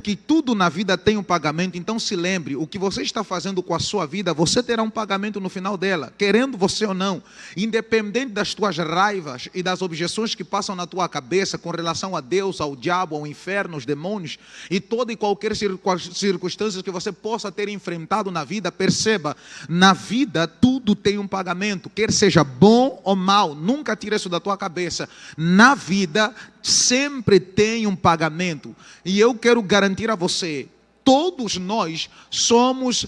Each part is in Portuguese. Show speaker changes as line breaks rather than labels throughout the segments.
que tudo na vida tem um pagamento, então se lembre, o que você está fazendo com a sua vida, você terá um pagamento no final dela, querendo você ou não, independente das tuas raivas e das objeções que passam na tua cabeça com relação a Deus, ao diabo, ao inferno, aos demônios, e toda e qualquer circunstância que você possa ter enfrentado na vida, perceba, na vida tudo tem um pagamento, quer seja bom ou mal, nunca tira isso da tua cabeça, na vida sempre tem um pagamento, e eu quero garantir a você, todos nós somos,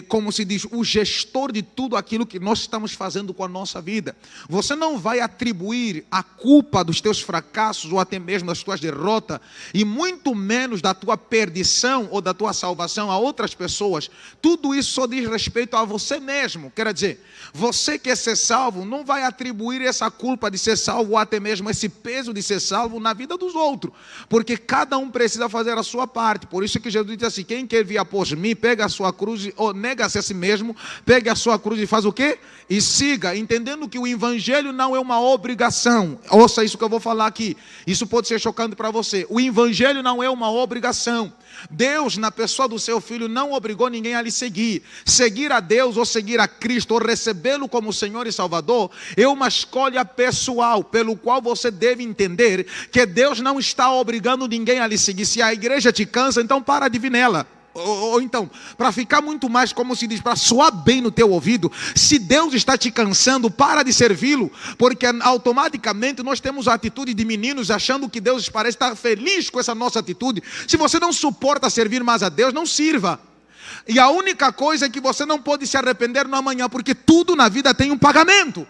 como se diz, o gestor de tudo aquilo que nós estamos fazendo com a nossa vida. Você não vai atribuir a culpa dos teus fracassos ou até mesmo das tuas derrotas e muito menos da tua perdição ou da tua salvação a outras pessoas. Tudo isso só diz respeito a você mesmo. Quer dizer, você que é ser salvo não vai atribuir essa culpa de ser salvo ou até mesmo esse peso de ser salvo na vida dos outros, porque cada um precisa fazer a sua parte. Por isso que Jesus diz assim: quem quer vir após mim, pega a sua cruz, ou nega-se a si mesmo, pegue a sua cruz e faz o quê? E siga, entendendo que o evangelho não é uma obrigação. Ouça isso que eu vou falar aqui, isso pode ser chocante para você. O evangelho não é uma obrigação. Deus, na pessoa do seu Filho, não obrigou ninguém a lhe seguir. Seguir a Deus ou seguir a Cristo ou recebê-lo como Senhor e Salvador é uma escolha pessoal, pelo qual você deve entender que Deus não está obrigando ninguém a lhe seguir. Se a igreja te cansa, então para de vir nela. Ou então, para ficar muito mais, como se diz, para soar bem no teu ouvido, se Deus está te cansando, para de servi-lo, porque automaticamente nós temos a atitude de meninos achando que Deus parece estar feliz com essa nossa atitude. Se você não suporta servir mais a Deus, não sirva. E a única coisa é que você não pode se arrepender no amanhã, porque tudo na vida tem um pagamento.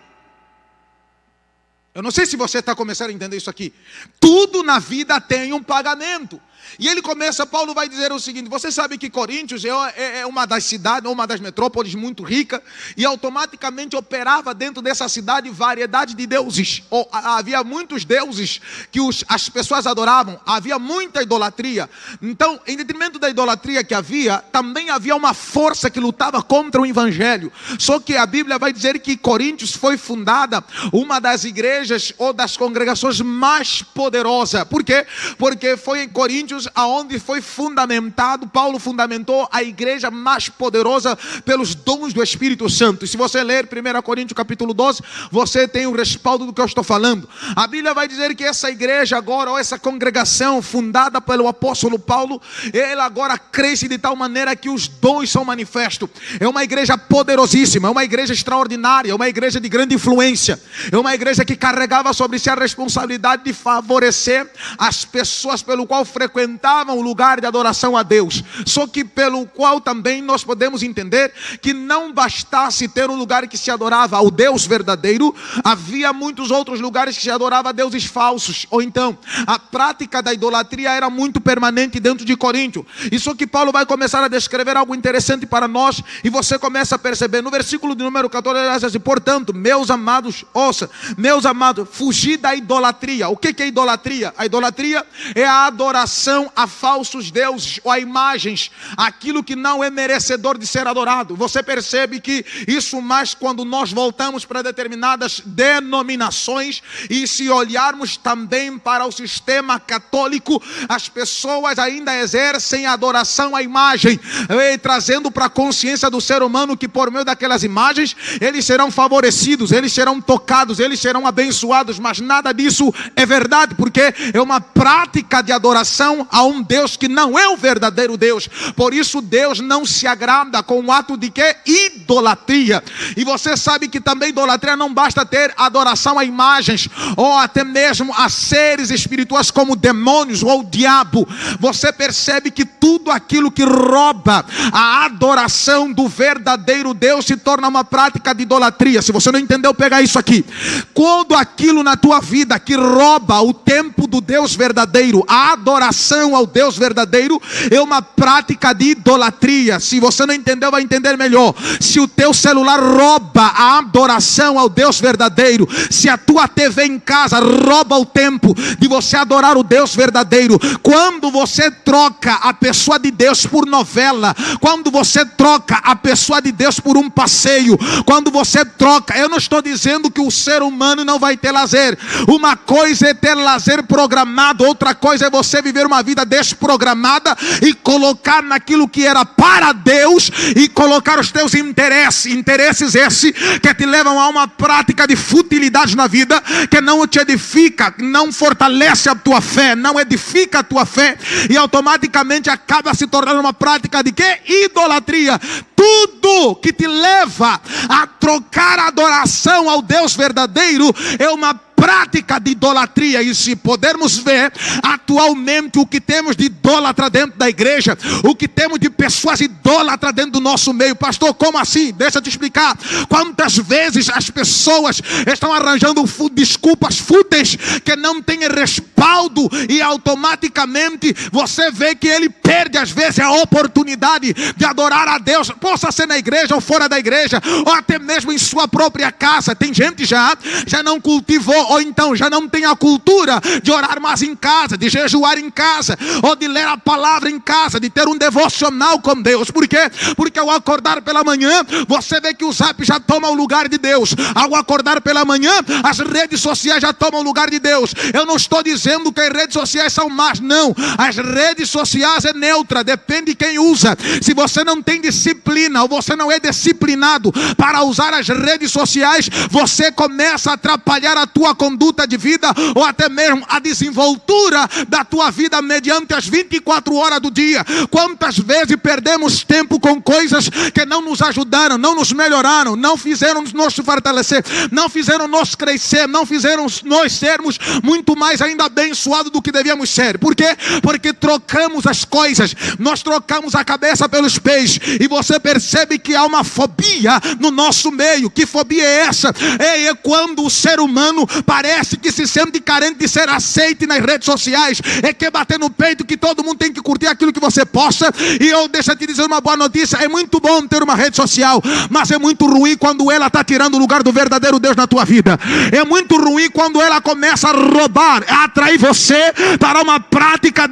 Eu não sei se você está começando a entender isso aqui. Tudo na vida tem um pagamento. E ele começa, Paulo vai dizer o seguinte: você sabe que Coríntios é uma das cidades, uma das metrópoles muito rica, e automaticamente operava dentro dessa cidade variedade de deuses. Havia muitos deuses que as pessoas adoravam, havia muita idolatria. Então, em detrimento da idolatria que havia, também havia uma força que lutava contra o evangelho. Só que a Bíblia vai dizer que Coríntios foi fundada uma das igrejas ou das congregações mais poderosas. Por quê? Porque foi em Coríntios aonde foi fundamentado, Paulo fundamentou a igreja mais poderosa pelos dons do Espírito Santo. E se você ler 1 Coríntios capítulo 12, você tem o respaldo do que eu estou falando. A Bíblia vai dizer que essa igreja agora, ou essa congregação fundada pelo apóstolo Paulo, ela agora cresce de tal maneira que os dons são manifestos. É uma igreja poderosíssima, é uma igreja extraordinária, é uma igreja de grande influência, é uma igreja que carregava sobre si a responsabilidade de favorecer as pessoas pelo qual frequentavam o lugar de adoração a Deus. Só que pelo qual também nós podemos entender que não bastasse ter um lugar que se adorava ao Deus verdadeiro, havia muitos outros lugares que se adorava a deuses falsos. Ou então, a prática da idolatria era muito permanente dentro de Coríntio. Isso que Paulo vai começar a descrever algo interessante para nós, e você começa a perceber no versículo de número 14, ele diz assim: portanto, meus amados, ouça, meus amados, fugi da idolatria. O que é idolatria? A idolatria é a adoração a falsos deuses ou a imagens, aquilo que não é merecedor de ser adorado. Você percebe que isso mais quando nós voltamos para determinadas denominações, e se olharmos também para o sistema católico, as pessoas ainda exercem a adoração à imagem, trazendo para a consciência do ser humano que por meio daquelas imagens eles serão favorecidos, eles serão tocados, eles serão abençoados, mas nada disso é verdade, porque é uma prática de adoração a um Deus que não é o verdadeiro Deus. Por isso Deus não se agrada com o ato de que? Idolatria. E você sabe que também idolatria não basta ter adoração a imagens, ou até mesmo a seres espirituais como demônios ou o diabo. Você percebe que tudo aquilo que rouba a adoração do verdadeiro Deus se torna uma prática de idolatria. Se você não entendeu, pega isso aqui. Quando aquilo na tua vida que rouba o tempo do Deus verdadeiro, a adoração ao Deus verdadeiro, é uma prática de idolatria. Se você não entendeu, vai entender melhor. Se o teu celular rouba a adoração ao Deus verdadeiro, se a tua TV em casa rouba o tempo de você adorar o Deus verdadeiro, quando você troca a pessoa de Deus por novela, quando você troca a pessoa de Deus por um passeio, quando você troca, eu não estou dizendo que o ser humano não vai ter lazer. Uma coisa é ter lazer programado, outra coisa é você viver uma uma vida desprogramada e colocar naquilo que era para Deus e colocar os teus interesses esses que te levam a uma prática de futilidade na vida, que não te edifica, não fortalece a tua fé, não edifica a tua fé, e automaticamente acaba se tornando uma prática de quê? Idolatria. Tudo que te leva a trocar a adoração ao Deus verdadeiro é uma prática de idolatria. E se pudermos ver atualmente o que temos de idólatra dentro da igreja, o que temos de pessoas idólatras dentro do nosso meio. Pastor, como assim? Deixa eu te explicar. Quantas vezes as pessoas estão arranjando desculpas fúteis que não têm respaldo, e automaticamente você vê que ele perde às vezes a oportunidade de adorar a Deus, possa ser na igreja ou fora da igreja, ou até mesmo em sua própria casa. Tem gente já não cultivou, ou então já não tem a cultura de orar mais em casa, de jejuar em casa, ou de ler a palavra em casa, de ter um devocional com Deus. Por quê? Porque ao acordar pela manhã, você vê que o Zap já toma o lugar de Deus. Ao acordar pela manhã, as redes sociais já tomam o lugar de Deus. Eu não estou dizendo que as redes sociais são más, não. As redes sociais é neutra, depende de quem usa. Se você não tem disciplina, ou você não é disciplinado para usar as redes sociais, você começa a atrapalhar a tua conduta de vida, ou até mesmo a desenvoltura da tua vida mediante as 24 horas do dia. Quantas vezes perdemos tempo com coisas que não nos ajudaram, não nos melhoraram, não fizeram nos fortalecer, não fizeram nos crescer, não fizeram nós sermos muito mais ainda abençoados do que devíamos ser. Por quê? Porque trocamos as coisas, nós trocamos a cabeça pelos pés, e você percebe que há uma fobia no nosso meio. Que fobia é essa? É quando o ser humano parece que se sente carente de ser aceito nas redes sociais, é que bater no peito que todo mundo tem que curtir aquilo que você posta. E eu deixo te dizer uma boa notícia: é muito bom ter uma rede social, mas é muito ruim quando ela está tirando o lugar do verdadeiro Deus na tua vida. É muito ruim quando ela começa a roubar, a atrair você para uma prática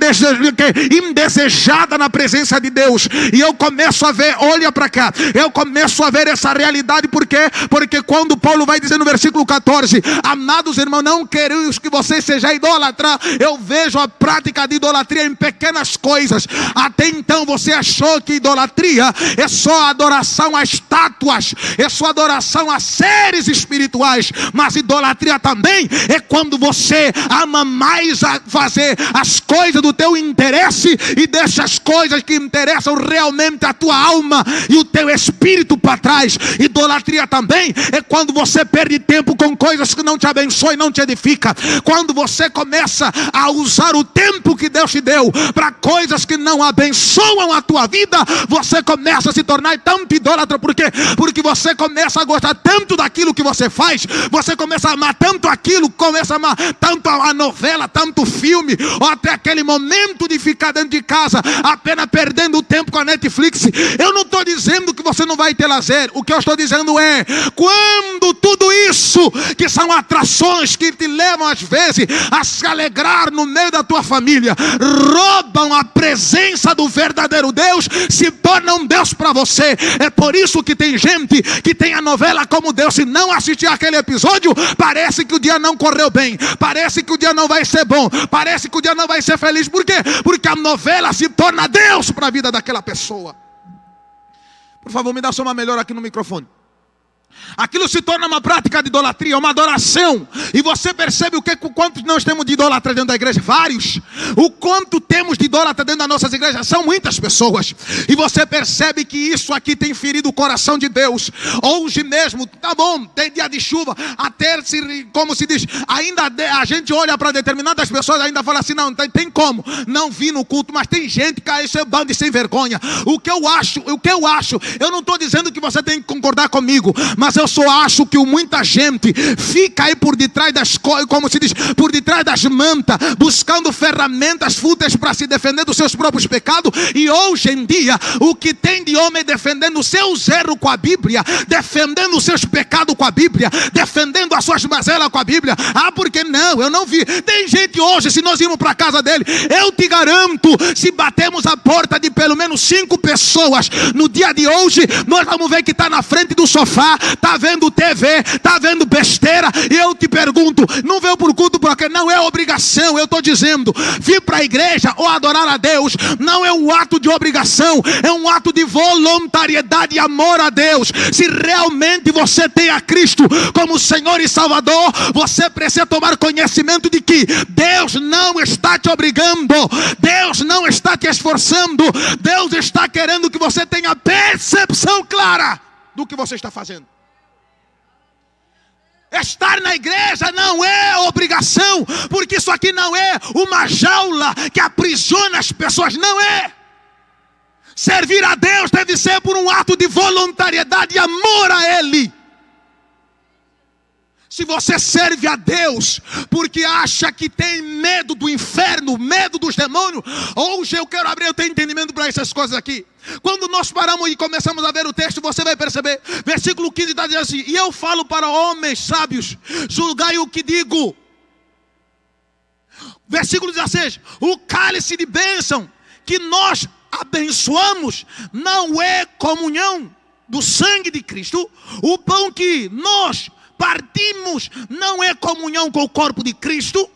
indesejada na presença de Deus. E eu começo a ver, olha para cá, eu começo a ver essa realidade. Por quê? Porque quando Paulo vai dizer no versículo 14: amados irmãos, não quereis que vocês sejam idólatras, eu vejo a prática de idolatria em pequenas coisas. Até então você achou que idolatria é só adoração a estátuas, é só adoração a seres espirituais, mas idolatria também é quando você ama mais a fazer as coisas do teu interesse e deixa as coisas que interessam realmente a tua alma e o teu espírito para trás. Idolatria também é quando você perde tempo com coisas que não te abençoam e não te edifica. Quando você começa a usar o tempo que Deus te deu para coisas que não abençoam a tua vida, você começa a se tornar tanto idólatra. Por quê? Porque você começa a gostar tanto daquilo que você faz, você começa a amar tanto aquilo, começa a amar tanto a novela, tanto o filme, ou até aquele momento de ficar dentro de casa apenas perdendo o tempo com a Netflix. Eu não estou dizendo que você não vai ter lazer. O que eu estou dizendo é, quando tudo isso, que são atrações que te levam às vezes a se alegrar no meio da tua família, roubam a presença do verdadeiro Deus, se torna um Deus para você. É por isso que tem gente que tem a novela como Deus. Se não assistir aquele episódio, parece que o dia não correu bem, parece que o dia não vai ser bom, parece que o dia não vai ser feliz. Por quê? Porque a novela se torna Deus para a vida daquela pessoa. Por favor, me dá só uma melhor aqui no microfone. Aquilo se torna uma prática de idolatria, uma adoração. E você percebe o quanto nós temos de idólatra dentro da igreja? Vários. O quanto temos de idólatra dentro das nossas igrejas? São muitas pessoas. E você percebe que isso aqui tem ferido o coração de Deus. Hoje mesmo, tá bom, tem dia de chuva, até como se diz, ainda a gente olha para determinadas pessoas, ainda fala assim, não, tem como não vir no culto. Mas tem gente que isso é bando de sem vergonha. O que eu acho, eu não estou dizendo que você tem que concordar comigo, mas eu só acho que muita gente fica aí por detrás das coisas, como se diz, por detrás das mantas, buscando ferramentas fúteis para se defender dos seus próprios pecados. E hoje em dia, o que tem de homem defendendo os seus erros com a Bíblia, defendendo os seus pecados com a Bíblia, defendendo as suas mazelas com a Bíblia. Ah, porque não? Eu não vi. Tem gente hoje, se nós irmos para a casa dele, eu te garanto, se batemos a porta de pelo menos 5 pessoas no dia de hoje, nós vamos ver que está na frente do sofá, está vendo TV, está vendo besteira, e eu te pergunto, não veio por culto porque não é obrigação. Eu estou dizendo, vir para a igreja ou adorar a Deus não é um ato de obrigação, é um ato de voluntariedade e amor a Deus. Se realmente você tem a Cristo como Senhor e Salvador, você precisa tomar conhecimento de que Deus não está te obrigando, Deus não está te esforçando, Deus está querendo que você tenha percepção clara do que você está fazendo. Estar na igreja não é obrigação, porque isso aqui não é uma jaula que aprisiona as pessoas, não é. Servir a Deus deve ser por um ato de voluntariedade e amor a Ele. Se você serve a Deus porque acha que tem medo do inferno, medo dos demônios, hoje eu quero abrir o teu entendimento para essas coisas aqui. Quando nós paramos e começamos a ver o texto, você vai perceber, versículo 15 está dizendo assim: e eu falo para homens sábios, julgai o que digo. Versículo 16, o cálice de bênção que nós abençoamos não é comunhão do sangue de Cristo. O pão que nós partimos não é comunhão com o corpo de Cristo.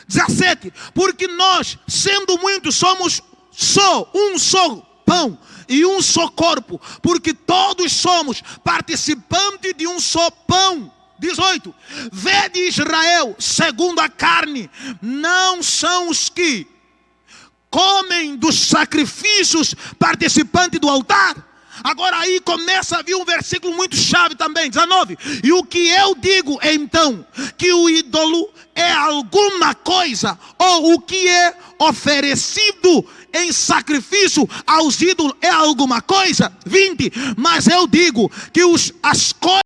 17, porque nós, sendo muitos, somos um só pão e um só corpo, porque todos somos participantes de um só pão. 18, vede Israel, segundo a carne, não são os que comem dos sacrifícios participantes do altar. Agora aí começa a vir um versículo muito chave também, 19. E o que eu digo então, que o ídolo é alguma coisa, ou o que é oferecido em sacrifício aos ídolos é alguma coisa. 20, mas eu digo que as coisas